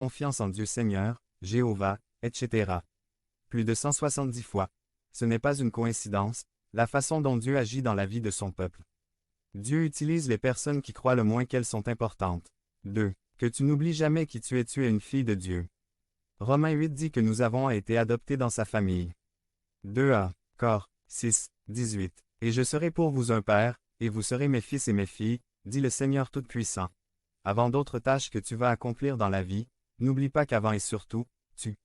confiance en Dieu Seigneur, Jéhovah, etc. Plus de 170 fois. Ce n'est pas une coïncidence, la façon dont Dieu agit dans la vie de son peuple. Dieu utilise les personnes qui croient le moins qu'elles sont importantes. 2. Que tu n'oublies jamais qui tu es une fille de Dieu. Romains 8 dit que nous avons été adoptés dans sa famille. 2a. Cor. 6, 18. Et je serai pour vous un père, et vous serez mes fils et mes filles, dit le Seigneur Tout-Puissant. Avant d'autres tâches que tu vas accomplir dans la vie, n'oublie pas qu'avant et surtout, tu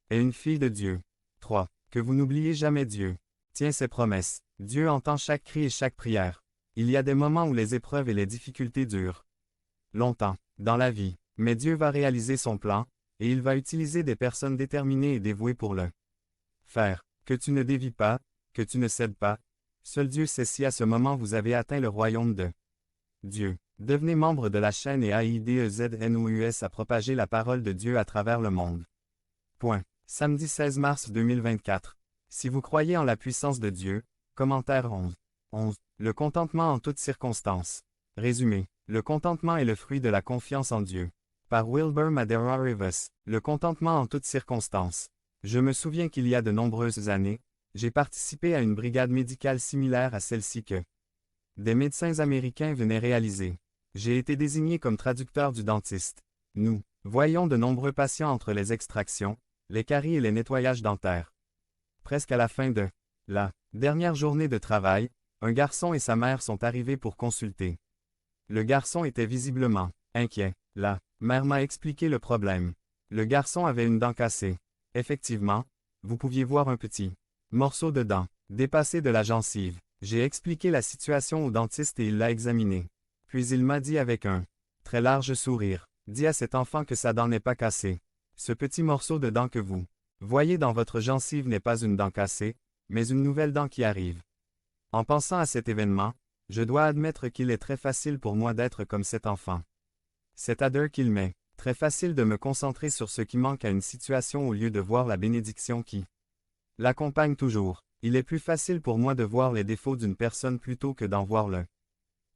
es une fille de Dieu. 3. Que vous n'oubliez jamais Dieu. Tiens ses promesses. Dieu entend chaque cri et chaque prière. Il y a des moments où les épreuves et les difficultés durent longtemps dans la vie, mais Dieu va réaliser son plan, et il va utiliser des personnes déterminées et dévouées pour le faire. Que tu ne dévies pas, que tu ne cèdes pas. Seul Dieu sait si à ce moment vous avez atteint le royaume de Dieu. Devenez membre de la chaîne et AIDEZNOUS à propager la parole de Dieu à travers le monde. Point. Samedi 16 mars 2024. Si vous croyez en la puissance de Dieu, commentaire 11. 11. Le contentement en toutes circonstances. Résumé. Le contentement est le fruit de la confiance en Dieu. Par Wilbur Madera Rivas. Le contentement en toutes circonstances. Je me souviens qu'il y a de nombreuses années, j'ai participé à une brigade médicale similaire à celle-ci que des médecins américains venaient réaliser. J'ai été désigné comme traducteur du dentiste. Nous voyons de nombreux patients entre les extractions, les caries et les nettoyages dentaires. Presque à la fin de la dernière journée de travail, un garçon et sa mère sont arrivés pour consulter. Le garçon était visiblement inquiet. La mère m'a expliqué le problème. Le garçon avait une dent cassée. Effectivement, vous pouviez voir un petit morceau de dent dépassé de la gencive. J'ai expliqué la situation au dentiste et il l'a examiné. Puis il m'a dit avec un très large sourire, dis à cet enfant que sa dent n'est pas cassée. Ce petit morceau de dent que vous voyez dans votre gencive n'est pas une dent cassée, mais une nouvelle dent qui arrive. En pensant à cet événement, je dois admettre qu'il est très facile pour moi d'être comme cet enfant. C'est-à-dire qu'il m'est très facile de me concentrer sur ce qui manque à une situation au lieu de voir la bénédiction qui l'accompagne toujours. Il est plus facile pour moi de voir les défauts d'une personne plutôt que d'en voir le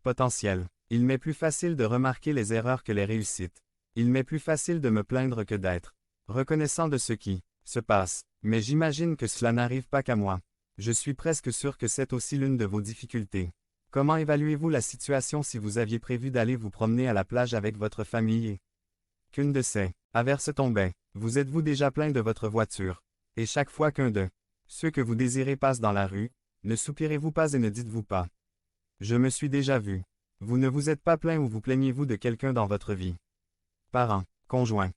potentiel. Il m'est plus facile de remarquer les erreurs que les réussites. Il m'est plus facile de me plaindre que d'être reconnaissant de ce qui se passe. Mais j'imagine que cela n'arrive pas qu'à moi. Je suis presque sûr que c'est aussi l'une de vos difficultés. Comment évaluez-vous la situation si vous aviez prévu d'aller vous promener à la plage avec votre famille et qu'une de ces averses tombait? Vous êtes-vous déjà plaint de votre voiture? Et chaque fois qu'un de ceux que vous désirez passe dans la rue, ne soupirez-vous pas et ne dites-vous pas: je me suis déjà vu. Vous ne vous êtes pas plaint ou vous plaignez-vous de quelqu'un dans votre vie? Parents, conjoints,